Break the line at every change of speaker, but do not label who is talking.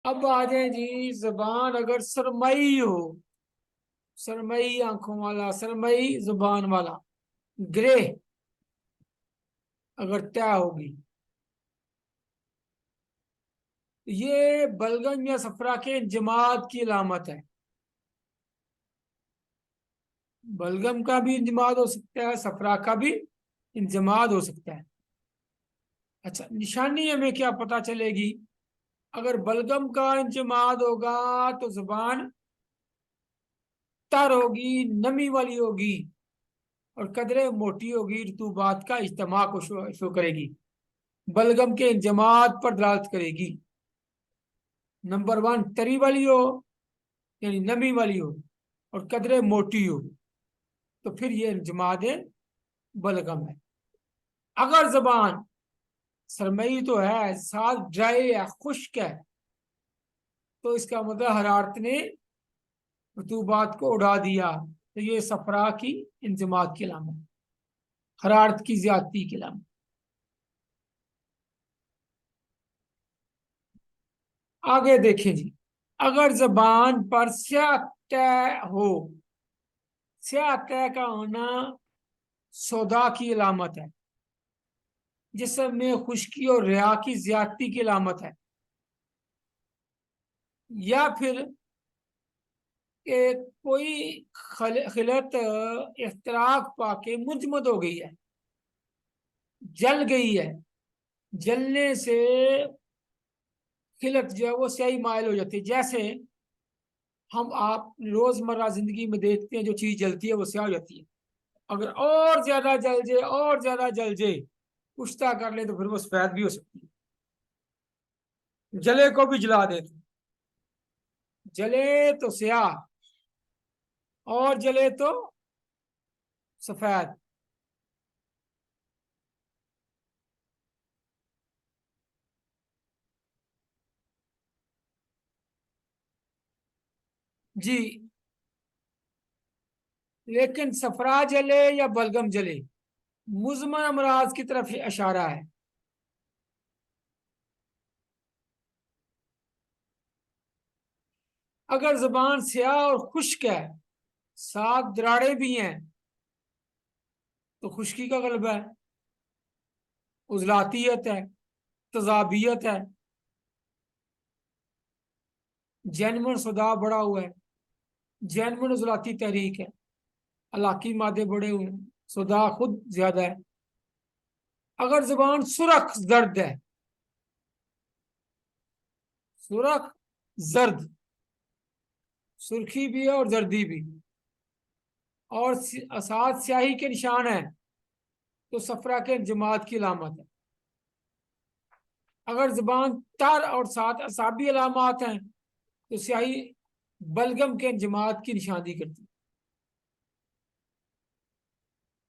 अब आ जाए जी, जबान अगर सरमई हो, सरमई आंखों वाला, सरमई जुबान वाला, ग्रे अगर तय होगी, ये बलगम या सफरा के इंजमाद की अलामत है। बलगम का भी इंजमाद हो सकता है, सफरा का भी इंजमाद हो सकता है। अच्छा, निशानी हमें क्या पता चलेगी? अगर बलगम का इंजमाद होगा तो जुबान तर होगी, नमी वाली होगी, और कदरे मोटी होगी, रतूबात का इज्तिमा को शो करेगी, बलगम के इंजमाद पर दलालत करेगी। नंबर वन, तरी वाली हो यानी नमी वाली हो, और कदरे मोटी हो, तो फिर ये इंजमाद बलगम है। अगर जबान सरमई तो है, साथ ड्राई है, खुश्क है, तो इसका मतलब हरारत ने रतूबात को उड़ा दिया, तो ये सफरा की इंजमाद की अलामत, हरारत की ज्यादती की अलामत। आगे देखें जी, अगर जबान पर स्याह तय हो, स्याह तय का होना सौदा की अलामत है, जिसमें खुश्की और रिया की ज्यादती की अलामत है, या फिर कि कोई खिलत इख्तराक पाके मुजमद हो गई है, जल गई है, जलने से खिलत जो है वो स्याही माइल हो जाती है। जैसे हम आप रोजमर्रा जिंदगी में देखते हैं, जो चीज जलती है वो स्याह हो जाती है। अगर और ज्यादा जल जाए, और ज्यादा जल जाए, कुश्ता कर ले, तो फिर वो सफेद भी हो सकती है। जले को भी जला दे तो, जले तो स्याह, और जले तो सफेद। जी, लेकिन सफरा जले या बलगम जले, मुजमन अमराज की तरफ इशारा है। अगर जुबान स्याह और खुश्क है, सात दराड़े भी हैं, तो खुश्की का गलबा है, उजलातियत है, तजाबियत है, जैनमन सदा बढ़ा हुआ है, जैनमन उजलाती तहरीक है, अलाकी मादे बढ़े हुए हैं, सदा खुद ज्यादा है। अगर जुबान सुरख जर्द है, सुरख जर्द, सुर्खी भी है और जर्दी भी, और साथ स्याही के निशान है, तो सफरा के जमात की अलामत है। अगर जुबान तर और साथ असाबी अलामत हैं, तो स्याही बलगम के जमात की निशानी करती है।